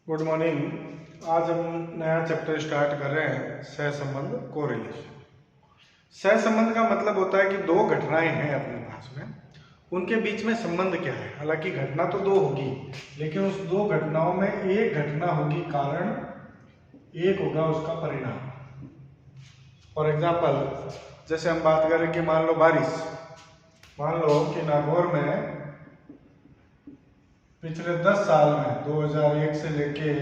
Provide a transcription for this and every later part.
Good morning. आज हम नया चैप्टर स्टार्ट कर रहे हैं, सहसंबंध कोरिलेशन। सहसंबंध का मतलब होता है कि दो घटनाएं हैं अपने पास में, उनके बीच में संबंध क्या है। हालांकि घटना तो दो होगी, लेकिन उस दो घटनाओं में एक घटना होगी कारण, एक होगा उसका परिणाम। फॉर एग्जाम्पल, जैसे हम बात करें कि मान लो बारिश, मान लो कि नागौर में पिछले 10 साल में 2001 से लेके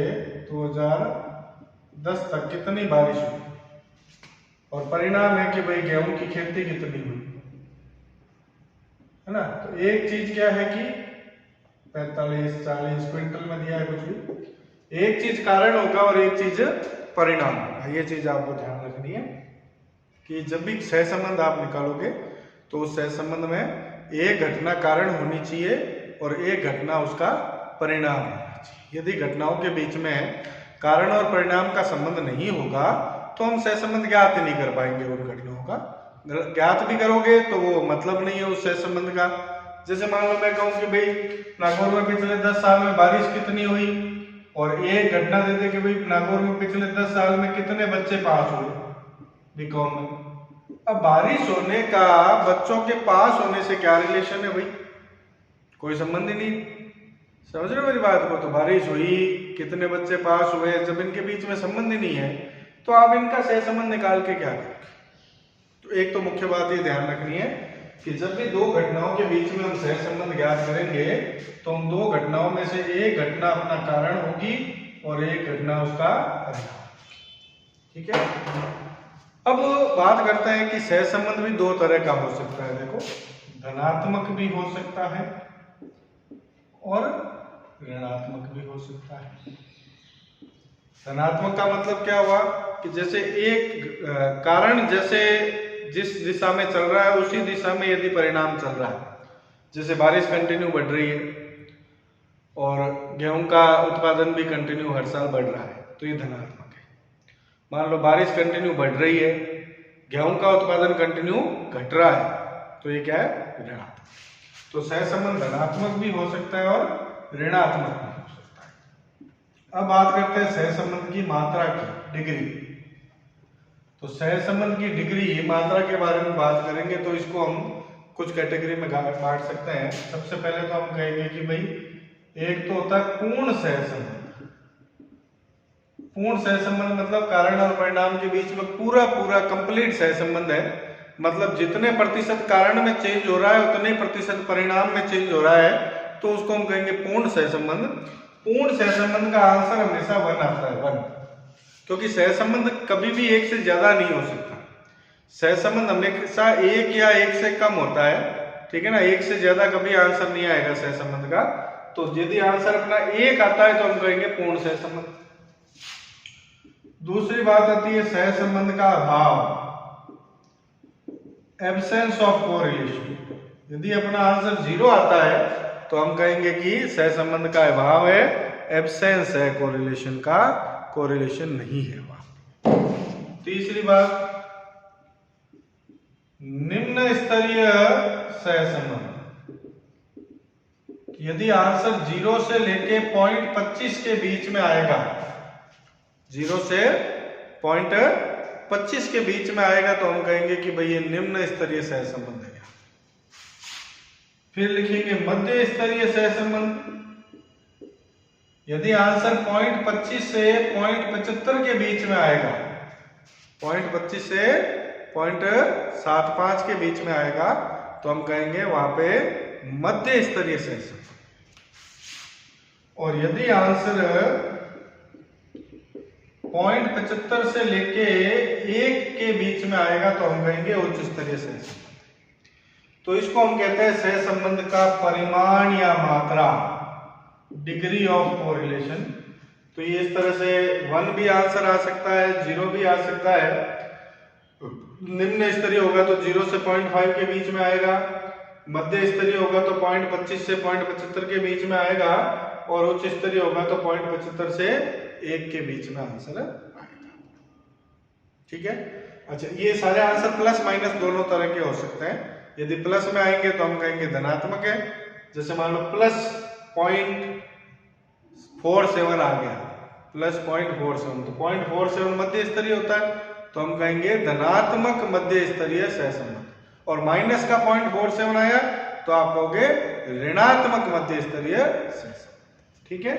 2010 तक कितनी बारिश हुई, और परिणाम है कि भाई गेहूं की खेती कितनी हुई, है ना। तो एक चीज क्या है कि 45-40 क्विंटल में दिया है कुछ भी। एक चीज कारण होगा और एक चीज परिणाम होगा। ये चीज आपको ध्यान रखनी है कि जब भी सहसंबंध आप निकालोगे तो उस सहसंबंध में एक घटना कारण होनी चाहिए और एक घटना उसका परिणाम होना चाहिए। यदि घटनाओं के बीच में कारण और परिणाम का संबंध नहीं होगा तो हम सहसंबंध ज्ञात नहीं कर पाएंगे। उन घटनाओं का ज्ञात भी करोगे तो वो मतलब नहीं है उस सहसंबंध का। जैसे मान लो मैं कहूं कि भाई नागौर में पिछले 10 साल में बारिश कितनी हुई, और एक घटना देते कि भाई नागौर में पिछले 10 साल में कितने बच्चे पास हुए बीकॉम में। अब बारिश होने का बच्चों के पास होने से क्या रिलेशन है भाई? कोई संबंध ही नहीं। समझ रहे हो मेरी बात को? तो बारिश हुई, कितने बच्चे पास हुए, जब इनके बीच में संबंध ही नहीं है तो आप इनका सहसंबंध निकाल के क्या करोगे? तो एक तो मुख्य बात ये ध्यान रखनी है कि जब भी दो घटनाओं के बीच में हम सहसंबंध ज्ञात करेंगे तो उन दो घटनाओं में से एक घटना अपना कारण होगी और एक घटना उसका परिणाम। ठीक है। अब बात करते हैं कि सहसंबंध भी दो तरह का हो सकता है। देखो, धनात्मक भी हो सकता है और ऋणात्मक भी हो सकता है। धनात्मक का मतलब क्या हुआ कि जैसे एक कारण जैसे जिस दिशा में चल रहा है उसी दिशा में यदि परिणाम चल रहा है, जैसे बारिश कंटिन्यू बढ़ रही है और गेहूं का उत्पादन भी कंटिन्यू हर साल बढ़ रहा है, तो ये धनात्मक है। मान लो बारिश कंटिन्यू बढ़ रही है, गेहूं का उत्पादन कंटिन्यू घट रहा है, तो ये क्या है? ऋणात्मक। तो सहसंबंध धनात्मक भी हो सकता है और ऋणात्मक भी हो सकता है। अब बात करते हैं सहसंबंध की मात्रा की, डिग्री। तो सहसंबंध की डिग्री, मात्रा के बारे में बात करेंगे तो इसको हम कुछ कैटेगरी में बांट सकते हैं। सबसे पहले तो हम कहेंगे कि भाई एक तो होता है पूर्ण सहसंबंध। पूर्ण सहसंबंध मतलब कारण और परिणाम के बीच में पूरा पूरा कंप्लीट सहसंबंध है। मतलब जितने प्रतिशत कारण में चेंज हो रहा है उतने प्रतिशत परिणाम में चेंज हो रहा है, तो उसको हम कहेंगे पूर्ण सहसंबंध। पूर्ण सहसंबंध का आंसर हमेशा 1 आता है, 1, क्योंकि सहसंबंध कभी भी एक से ज्यादा नहीं हो सकता। सहसंबंध हमेशा एक या एक से कम होता है, ठीक है ना। एक से ज्यादा कभी आंसर नहीं आएगा सहसंबंध का। तो यदि आंसर अपना एक आता है तो हम कहेंगे पूर्ण सहसंबंध। दूसरी बात आती है सहसंबंध का अभाव, एब्सेंस ऑफ कोरिलेशन। यदि अपना आंसर 0 आता है तो हम कहेंगे कि सहसंबंध का अभाव है, एब्सेंस है कोरिलेशन का, कोरिलेशन नहीं है वहां। तीसरी बात, निम्न स्तरीय सहसंबंध। यदि आंसर 0 से लेके 0.25 के बीच में आएगा, 0 से 0.25 के बीच में आएगा तो हम कहेंगे कि भाई ये निम्न स्तरीय सहसंबंध है। फिर लिखेंगे मध्य स्तरीय सहसंबंध। यदि आंसर 0.25 से 0.75 के बीच में आएगा, 0.25 से 0.75 के बीच में आएगा तो हम कहेंगे वहां पे मध्य स्तरीय सहसंबंध। और यदि आंसर 0.75 से लेके 1 के बीच में आएगा तो हम कहेंगे उच्च स्तरीय सहसंबंध। तो इसको हम कहते हैं सहसंबंध का परिमाण या मात्रा, डिग्री ऑफ कोरिलेशन। तो ये इस तरह से 1 भी आंसर आ सकता है, 0 भी आ सकता है। निम्न स्तरीय होगा तो 0 से 0.5 के बीच में आएगा, मध्य स्तरीय होगा तो 0.25 से 0.75 के बीच में आएगा, और उच्च स्तरीय होगा तो 0.75 से 1 के बीच में आंसर आएगा। ठीक है। अच्छा, ये सारे आंसर प्लस माइनस दोनों तरह के हो सकते हैं। यदि प्लस में आएंगे तो हम कहेंगे धनात्मक है। जैसे मान लो प्लस 0.47 आ गया प्लस 0.47, तो 0.47 मध्य स्तरीय होता है, तो हम कहेंगे धनात्मक मध्य स्तरीय सहसंबंध, और माइनस का 0.47 आया तो आप कहोगे ऋणात्मक मध्य स्तरीय सहसंबंध। ठीक है,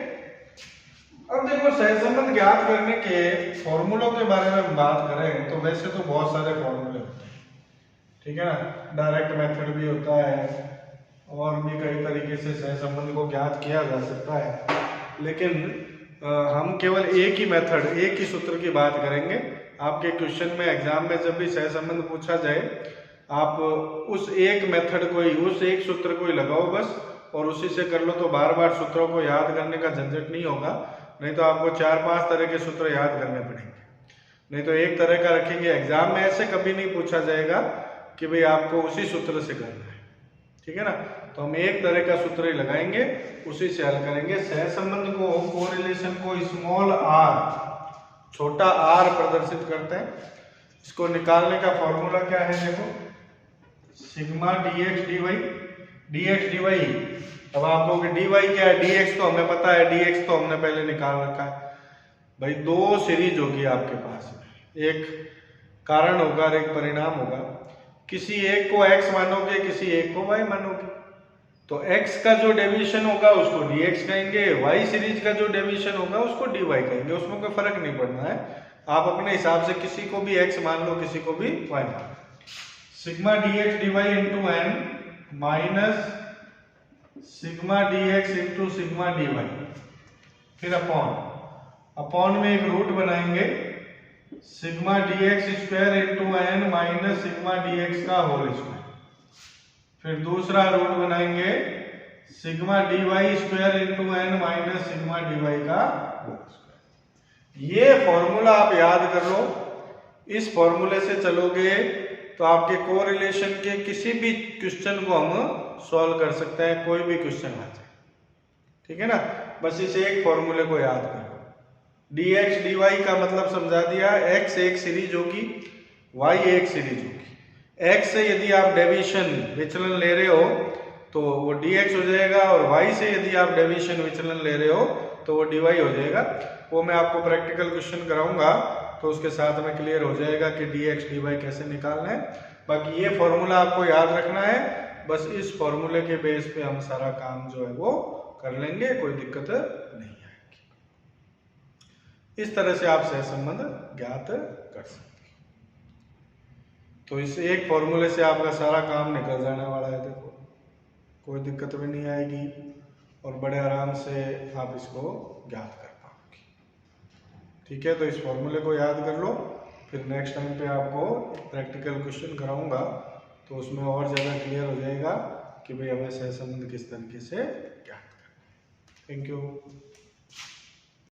अब देखो सहसंबंध ज्ञात करने के फॉर्मूलों के बारे में हम बात करें तो वैसे तो बहुत सारे फॉर्मूले होते हैं, ठीक है ना, डायरेक्ट मेथड भी होता है और भी कई तरीके से सहसंबंध को ज्ञात किया जा सकता है, लेकिन हम केवल एक ही मेथड, एक ही सूत्र की बात करेंगे। आपके क्वेश्चन में एग्जाम में जब भी सहसंबंध पूछा जाए, आप उस एक मेथड को ही, उस एक सूत्र को ही लगाओ बस, और उसी से कर लो, तो बार बार सूत्रों को याद करने का झंझट नहीं होगा। नहीं तो आपको 4-5 तरह के सूत्र याद करने पड़ेंगे, नहीं तो एक तरह का रखेंगे। एग्जाम में ऐसे कभी नहीं पूछा जाएगा कि भाई आपको उसी सूत्र से करना है, ठीक है ना। तो हम एक तरह का सूत्र ही लगाएंगे, उसी से हल करेंगे। सहसंबंध को, कोरिलेशन को स्मॉल आर, छोटा आर प्रदर्शित करते हैं। इसको निकालने का फॉर्मूला क्या है, देखो, sigma dx dy, dx dy। अब आप कहोगे dy क्या है, dx तो हमें पता है, dx तो हमने पहले निकाल रखा है। भाई दो सीरीज होगी आपके पास, एक कारण होगा और एक परिणाम होगा। किसी एक को x मानोगे, किसी एक को y मानोगे, तो x का जो डेविएशन होगा उसको dx कहेंगे, y सीरीज का जो डेविएशन होगा उसको dy कहेंगे। उसमें कोई फर्क नहीं पड़ना है, आप अपने हिसाब से किसी को भी x मान लो, किसी को भी y मान लो। Sigma dx dy into n minus sigma dx into sigma dy, फिर अपॉन में एक रूट बनाएंगे, sigma dx square into n minus sigma dx का होल स्क्वायर, फिर दूसरा रूट बनाएंगे sigma dy square into n minus sigma dy का whole square. ये फॉर्मूला आप याद कर लो, इस फॉर्मूले से चलोगे तो आपके कोरिलेशन के किसी भी क्वेश्चन को हम सॉल्व कर सकते हैं, कोई भी क्वेश्चन आ जाए, ठीक है ना। बस इस एक फॉर्मूले को याद करो। dx dy का मतलब समझा दिया, x एक सीरीज होगी, y एक सीरीज होगी। x से यदि आप डेविएशन विचलन ले रहे हो तो वो dx हो जाएगा, और y से यदि आप डेविएशन विचलन ले रहे हो तो वो dy हो जाएगा। वो मैं आपको प्रैक्टिकल क्वेश्चन कराऊंगा तो उसके साथ में क्लियर हो जाएगा कि dx dy कैसे निकालना है। बाकी ये फॉर्मूला आपको याद रखना है, बस इस फॉर्मूले के बेस पे हम सारा काम जो है वो कर लेंगे, कोई दिक्कत नहीं आएगी। इस तरह से आप सहसंबंध ज्ञात कर सकते हैं। तो इस एक फॉर्मूले से आपका सारा काम निकल जाने वाला है, देखो कोई दिक्कत भी नहीं आएगी और बड़े आराम से आप इसको ज्ञात कर पाओगे। ठीक है, तो इस फॉर्मूले को याद कर लो, फिर नेक्स्ट टाइम पे आपको प्रैक्टिकल क्वेश्चन कराऊंगा तो उसमें और ज़्यादा क्लियर हो जाएगा कि भाई हमें सहसंबंध किस तरीके से ज्ञात करना है। Thank you.